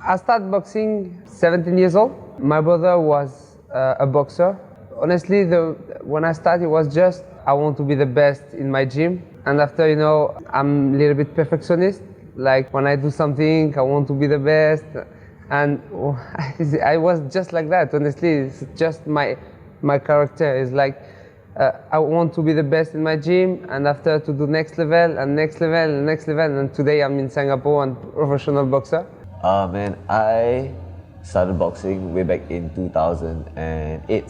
I started boxing 17 years old. My brother was a boxer. Honestly, when I started, it was just I want to be the best in my gym. And after, I'm a little bit perfectionist. Like when I do something, I want to be the best. And I was just like that. Honestly, it's just my character is like I want to be the best in my gym, and after to do next level and next level and next level. And today I'm in Singapore and professional boxer. Man, I started boxing way back in 2008.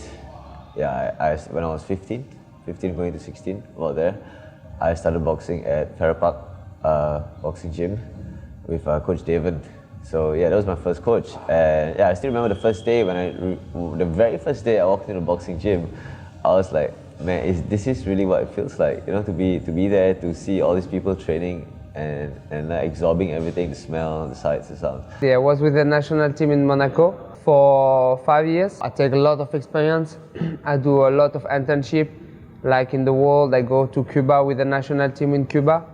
Yeah, when I was 15 going to 16, about there. I started boxing at Farouk boxing gym with Coach David. So yeah, that was my first coach. And yeah, I still remember the first day the very first day I walked into the boxing gym, I was like, man, this is really what it feels like, to be there, to see all these people training and like absorbing everything, the smell, the sights, the sounds. Yeah, I was with the national team in Monaco for 5 years. I take a lot of experience. I do a lot of internship. Like in the world, I go to Cuba with the national team in Cuba.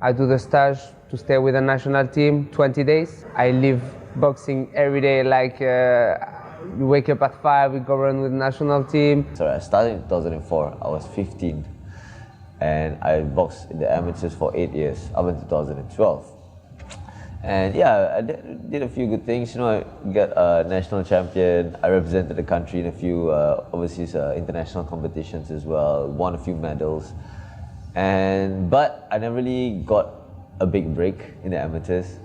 I do the stage to stay with the national team 20 days. I live boxing every day, like you wake up at 5, we go run with the national team. So I started in 2004, I was 15. And I boxed in the amateurs for 8 years, up until 2012. And yeah, I did a few good things. I got a national champion. I represented the country in a few overseas international competitions as well. Won a few medals. But I never really got a big break in the amateurs.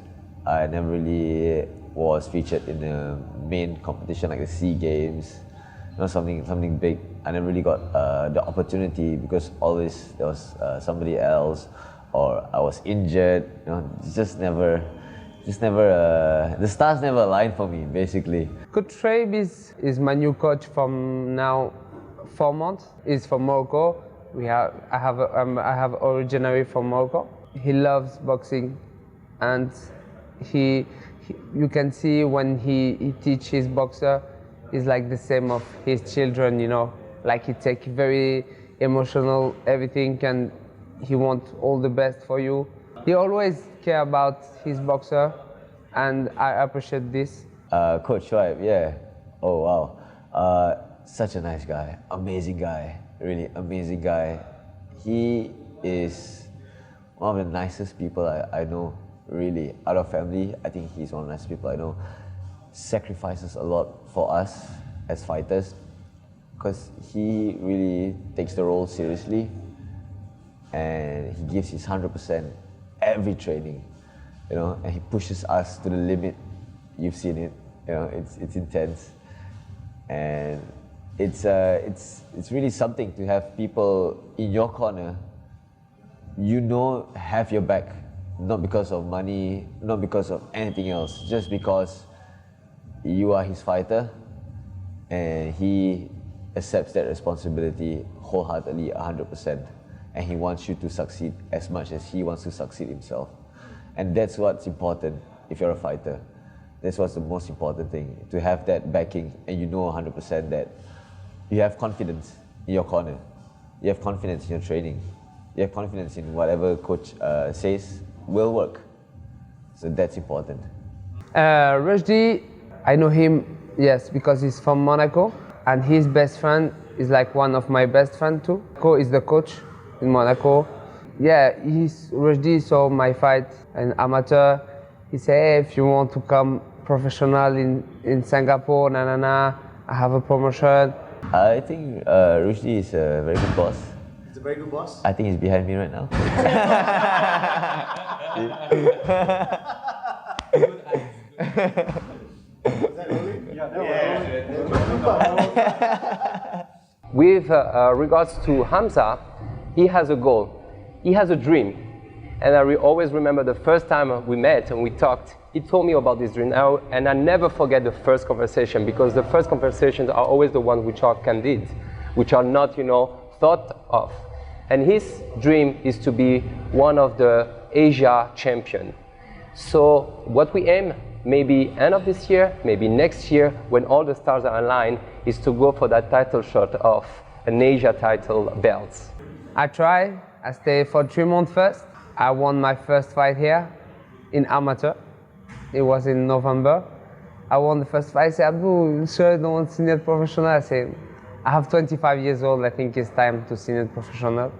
I never really was featured in the main competition like the SEA Games. Something big. I never really got the opportunity because always there was somebody else, or I was injured. The stars never aligned for me, basically. Coach Trabe is my new coach from now 4 months. He's from Morocco. I have originally from Morocco. He loves boxing, and you can see when he teach his boxer, he's like the same of his children, like he take very emotional everything, and he wants all the best for you. He always care about his boxer, and I appreciate this. Coach Shoaib, yeah. Oh wow, such a nice guy, amazing guy, really amazing guy. He is one of the nicest people I know, really. Out of family, I think he's one of the nicest people I know. Sacrifices a lot for us as fighters, because he really takes the role seriously, and he gives his 100% every training, and he pushes us to the limit. You've seen it, it's intense, and it's really something to have people in your corner, have your back, not because of money, not because of anything else, just because you are his fighter, and he accepts that responsibility wholeheartedly, 100%, and he wants you to succeed as much as he wants to succeed himself. And that's what's important if you're a fighter. That's what's the most important thing, to have that backing, and 100% that you have confidence in your corner, you have confidence in your training, you have confidence in whatever coach says will work. So that's important. Rushdie, I know him, yes, because he's from Monaco, and his best friend is like one of my best friends too. Ko is the coach in Monaco. Yeah, Rushdie saw my fight in amateur. He said, hey, if you want to come professional in Singapore, I have a promotion. I think Rushdie is a very good boss. He's a very good boss? I think he's behind me right now. With regards to Hamzah, he has a goal. He has a dream. And I always remember the first time we met and we talked, he told me about this dream. And I never forget the first conversation, because the first conversations are always the ones which are candid, which are not, thought of. And his dream is to be one of the Asia champion. So what we aim, maybe end of this year, maybe next year, when all the stars are aligned, is to go for that title shot of an Asia title belt. I try. I stayed for 3 months first. I won my first fight here in amateur. It was in November. I won the first fight. I said, Abdul, sure you don't want senior professional? I said, I have 25 years old. I think it's time to senior professional.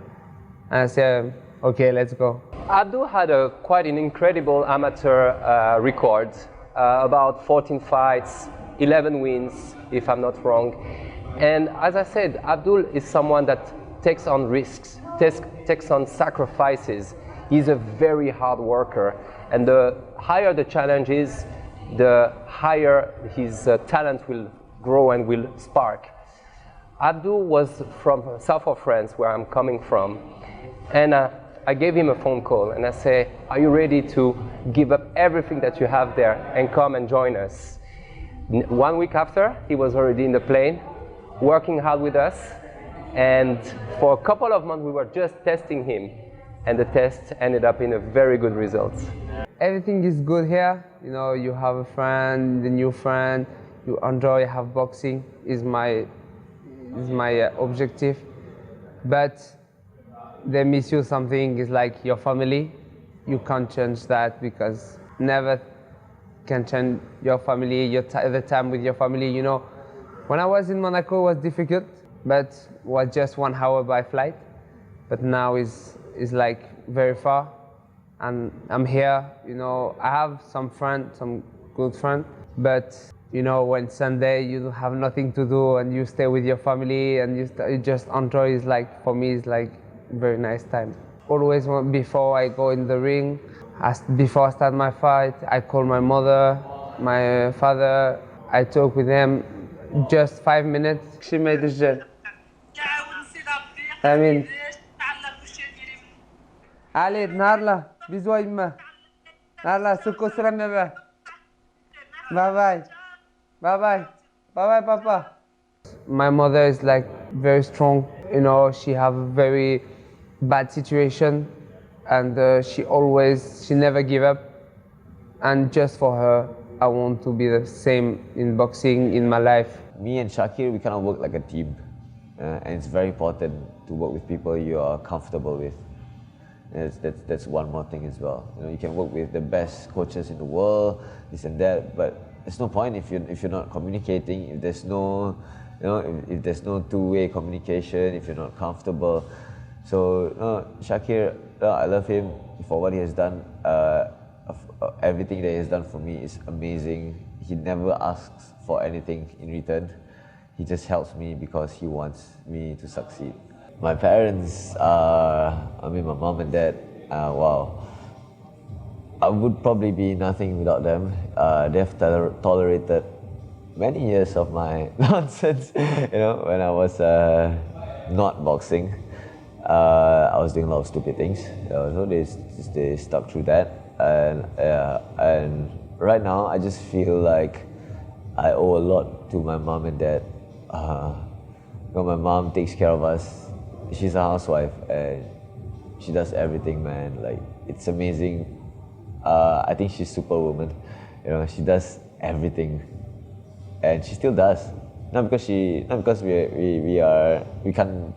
And I said, okay, let's go. Abdul had quite an incredible amateur record, about 14 fights, 11 wins, if I'm not wrong. And as I said, Abdul is someone that takes on risks, takes on sacrifices. He's a very hard worker, and the higher the challenge is, the higher his talent will grow and will spark. Abdul was from south of France, where I'm coming from, and I gave him a phone call and I said, are you ready to give up everything that you have there and come and join us? 1 week after, he was already in the plane, working hard with us, and for a couple of months we were just testing him, and the test ended up in a very good result. Everything is good here. You know, you have a friend, the new friend, you enjoy, have boxing is my objective. But they miss you something, is like your family. You can't change that, because never can change your family, the time with your family. You know, when I was in Monaco it was difficult, but was just 1 hour by flight. But now is like very far, and I'm here. You know, I have some friends, some good friends, but you know, when Sunday you have nothing to do and you stay with your family and you just enjoy, is like, for me, it's like very nice time. Always before I go in the ring, before I start my fight, I call my mother, my father, I talk with them just 5 minutes. She made this gel. I mean, Ali, Narla, bisous Imma. Narla, suko sramebe. Bye bye. Bye bye. Bye bye, Papa. My mother is like very strong. You know, she have a very bad situation, and she never give up. And just for her, I want to be the same in boxing in my life. Me and Shakir, we kind of work like a team, and it's very important to work with people you are comfortable with. That's one more thing as well. You know, you can work with the best coaches in the world, this and that, but there's no point if you're not communicating. If there's no, you know, if there's no two-way communication, if you're not comfortable. So Shakir, I love him for what he has done. Everything that he has done for me is amazing. He never asks for anything in return. He just helps me because he wants me to succeed. My parents, my mom and dad, wow. I would probably be nothing without them. They've tolerated many years of my nonsense. You know, when I was not boxing, I was doing a lot of stupid things. So they stuck through that. And right now, I just feel like I owe a lot to my mom and dad. My mom takes care of us. She's a housewife and she does everything, man. Like, it's amazing. I think she's superwoman. You know, she does everything, and she still does. Not because we can't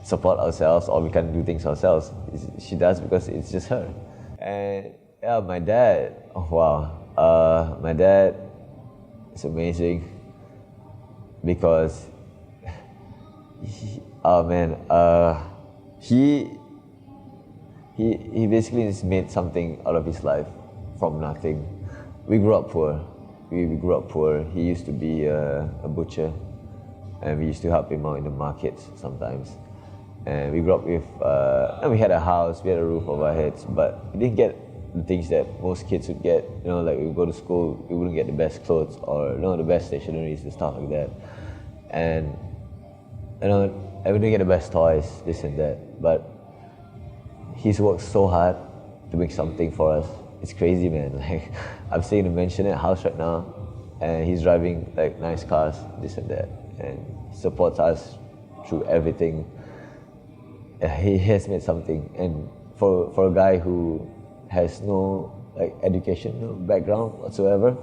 support ourselves or we can't do things ourselves. She does because it's just her. And yeah, my dad. Oh wow, my dad is amazing because. He basically has made something out of his life from nothing. We grew up poor. We grew up poor. He used to be a butcher, and we used to help him out in the markets sometimes. And we grew up with, and we had a house, we had a roof over our heads, but we didn't get the things that most kids would get. You know, like we go to school, we wouldn't get the best clothes or the best stationeries and stuff like that. And you know, I wouldn't get the best toys, this and that, but he's worked so hard to make something for us. It's crazy, man. Like, I'm staying in a mansionette house right now, and he's driving like nice cars, this and that, and he supports us through everything. He has made something, and for a guy who has no like education, no background whatsoever,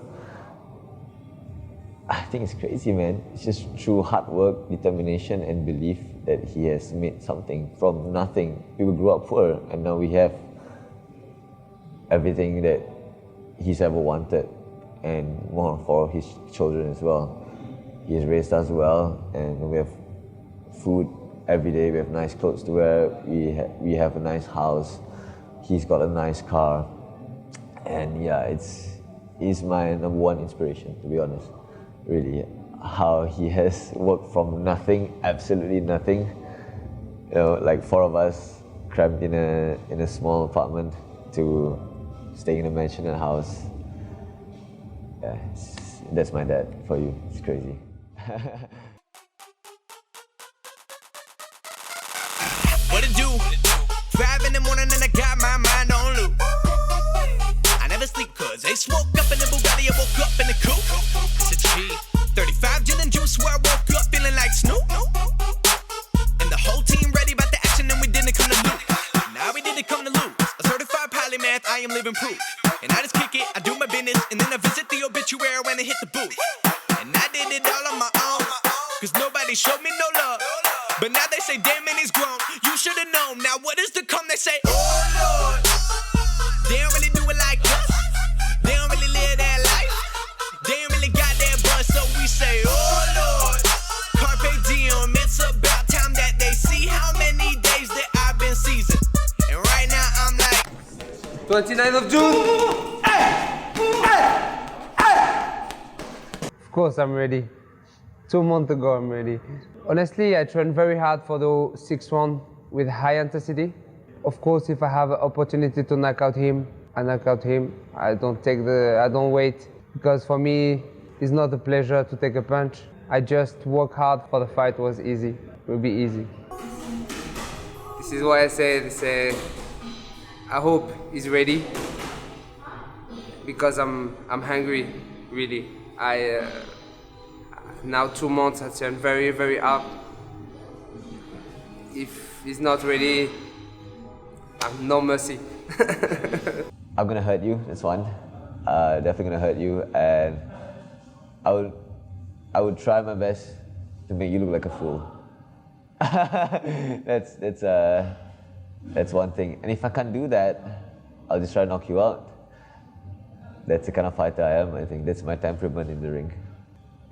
I think it's crazy, man. It's just through hard work, determination, and belief that he has made something from nothing. We grew up poor, and now we have everything that he's ever wanted, and more for his children as well. He's raised us well, and we have food every day. We have nice clothes to wear. We have a nice house. He's got a nice car, and yeah, he's my number one inspiration, to be honest. Really, how he has worked from nothing, absolutely nothing. You know, like 4 of us crammed in a small apartment to staying in a mansion and house. Yeah, that's my dad for you. It's crazy. What it do? 5 in the morning and I got my mind on loop. I never sleep cause I woke up in the Bugatti, I woke up in the coupe. I said, gee, 35 gin and juice where I woke up feeling like Snoop. And the whole team ready about the action and we didn't come to lose. Now we didn't come to lose. A certified polymath, I am living proof. And I just kick it, I do my business, and then I visit the obituary when I hit the booth. And I did it all on my own, cause nobody showed me no love. But now they say, damn man, he's grown. You should've known. Now what is to come? They say, oh Lord. They don't really do it like us. They don't really live that life. They don't really got that buzz. So we say, oh Lord. Carpe diem. It's about time that they see how many days that I've been seasoned. And right now I'm like 29th of June. Of course I'm ready. 2 months ago I'm ready. Honestly, I trained very hard for the 6th round with high intensity. Of course, if I have an opportunity to knock out him, I knock out him. I don't wait, because for me, it's not a pleasure to take a punch. I just work hard for the fight. Was easy. It will be easy. This is why I say, I hope he's ready, because I'm hungry, really. Now 2 months, I train very, very hard. If he's not ready, I'm no mercy. I'm gonna hurt you, that's one. Definitely gonna hurt you, and I would try my best to make you look like a fool. That's one thing. And if I can't do that, I'll just try to knock you out. That's the kind of fighter I am. I think that's my temperament in the ring.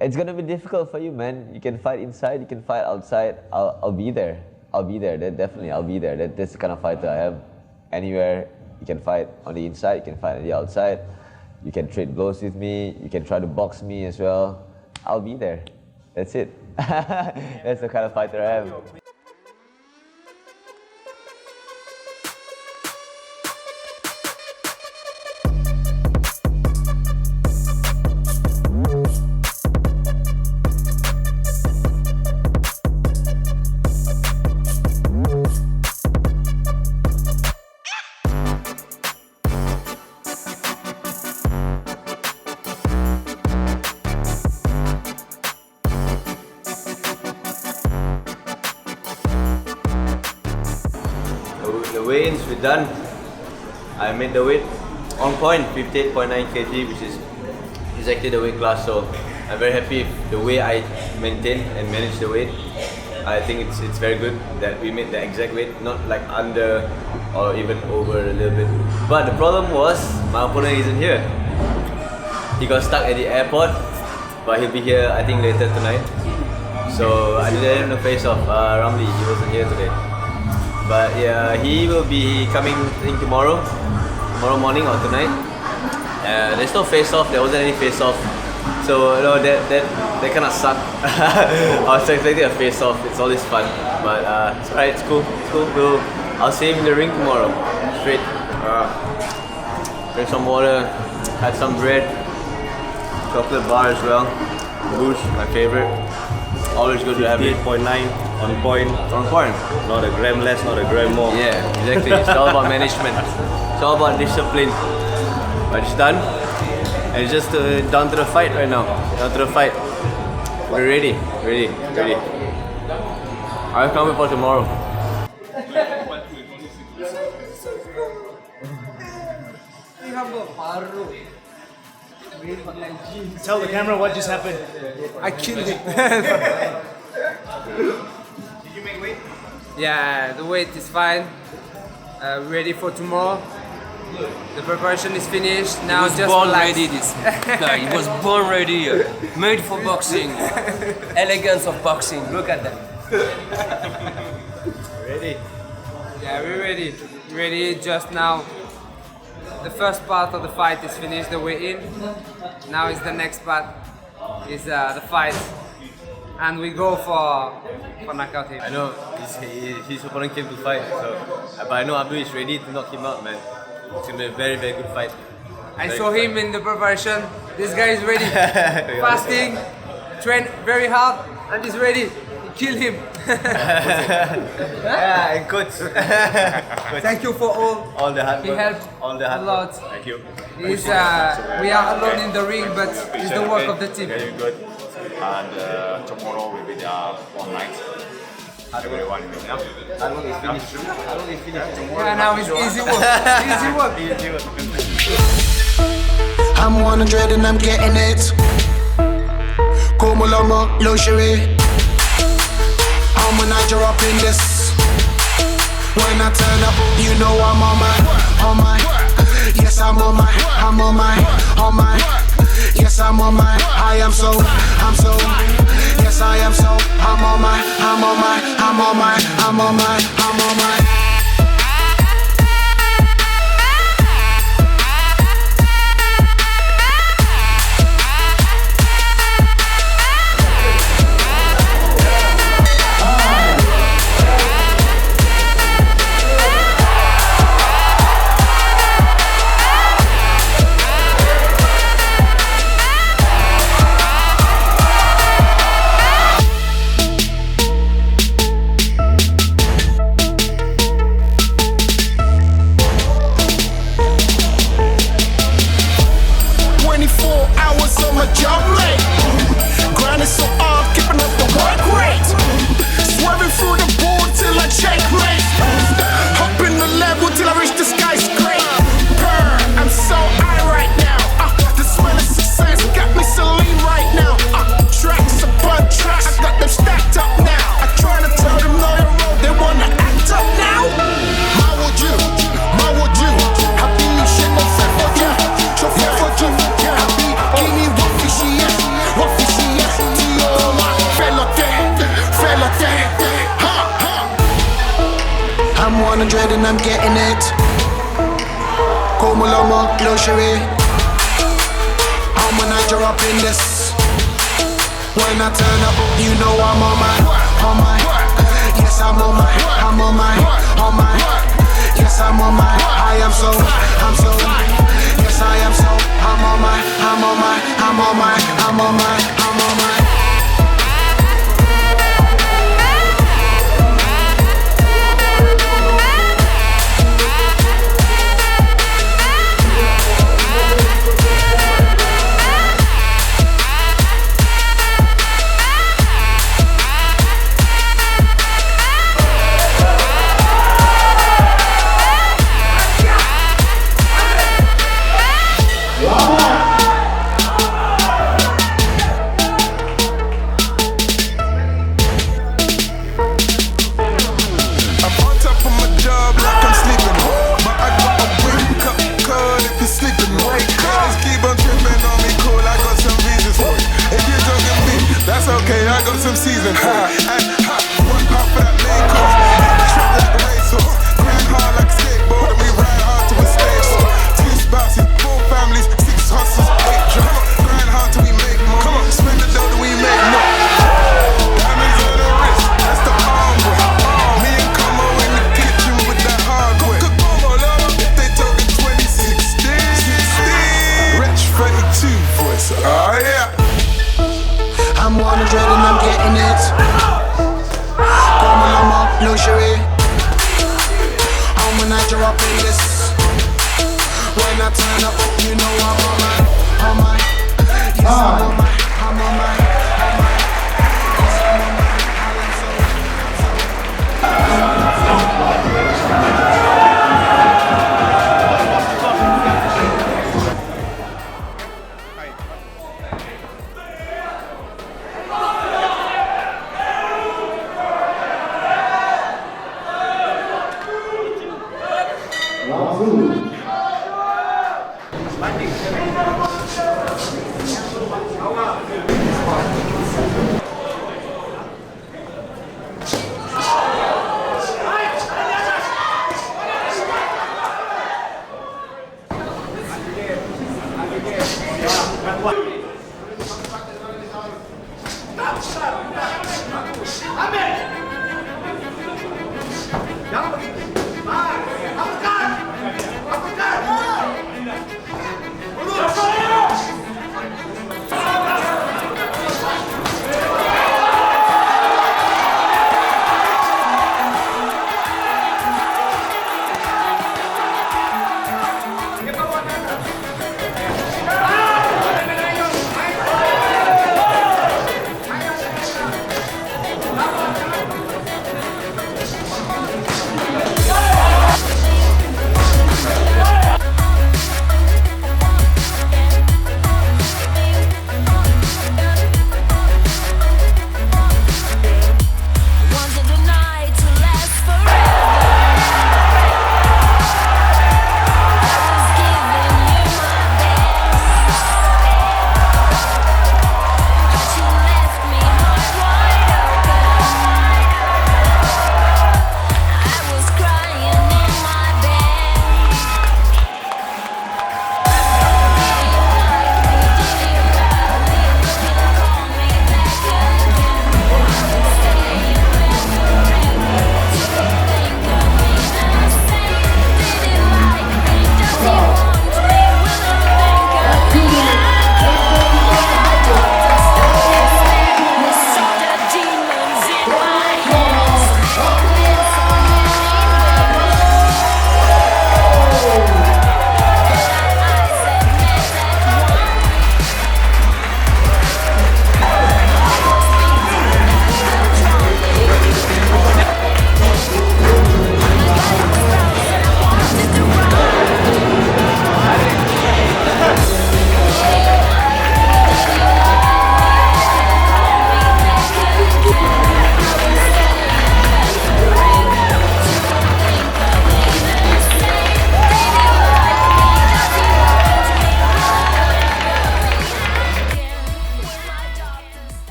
It's gonna be difficult for you, man. You can fight inside, you can fight outside. I'll be there. I'll be there. Definitely, I'll be there. That's the kind of fighter I am. Anywhere you can fight on the inside, you can fight on the outside. You can trade blows with me. You can try to box me as well. I'll be there. That's it. That's the kind of fighter I am. The weigh-ins we're done. I made the weight on point, 58.9 kg, which is exactly the weight class. So I'm very happy with the way I maintain and manage the weight. I think it's very good that we made the exact weight, not like under or even over a little bit. But the problem was my opponent isn't here. He got stuck at the airport, but he'll be here I think later tonight. So I didn't face off Ramli. He wasn't here today. But yeah, he will be coming I think tomorrow morning or tonight. There's no face-off, there wasn't any face-off. So you know, that kind of sucked. I was expecting a face-off, it's always fun. But it's alright, it's cool. I'll see him in the ring tomorrow. Straight. Drink some water, had some bread, chocolate bar as well. Boost, my favorite. Always good to have it. 8.9 on point. On point. Not a gram less, not a gram more. Yeah, exactly. It's all about management. It's all about discipline. But it's done. And it's just down to the fight right now. Down to the fight. We're ready. I can't wait for tomorrow. Tell the camera what just happened. I killed it. Did you make weight? Yeah, the weight is fine. Ready for tomorrow. The preparation is finished. Now was just born relax. ready. This guy, he was born ready, made for boxing. Elegance of boxing. Look at that. Ready? Yeah, we're ready. Ready just now. The first part of the fight is finished, the way in. Now is the next part, is the fight. And we go for knockout him. I know his opponent came to fight, so but I know Abdul is ready to knock him out, man. It's gonna be a very, very good fight. I saw him in the preparation. This guy is ready. Fasting, trained very hard, and he's ready. Kill him. Yeah, and coach. Thank you for All the hard He work. helped All the hard a lot. work. Thank you. He's, we are alone in the ring, but it's the work of the team. Very good. And tomorrow will be the one night. Everyone, yeah. Hard work is finished. Hard work is finished. Yeah, now it's easy work. Easy work. I'm 100 and I'm getting it. Como lomo, luxury. I'm a Niger up in this. When I turn up, you know I'm on my. Yes, I'm on my. Yes, I'm on my. I'm so. Yes, I am so. I'm on my. I'm 100 and I'm getting it. Como lomo, luxury. I'm a Niger up in this. When I turn up, you know I'm on my. Yes, I'm on my. Yes, I'm on my. I am so. Yes, I am so. I'm on my. Okay, I got some season. One pop for that main course. Trap like a racehorse. Grind hard like a skateboard, and we ride hard to a stage. 2 spouses, 4 families, 6 hustles, 8 jobs. Grind hard till we make more. Come on, spend the dough till we make more. Diamonds on the wrist, that's the arm boy. Me and Como in the kitchen with that hardware. If they talking 2016, Rich 32 voice. Oh yeah. I'm 100 and I'm getting it. Como lomo, luxury. I'm a Niger up in this. When I turn up, you know I'm on my. Yes, I'm on my.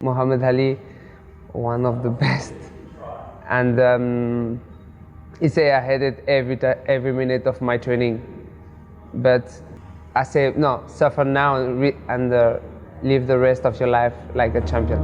Muhammad Ali, one of the best. And he say I hated every minute of my training, but I say no, suffer now and live the rest of your life like a champion.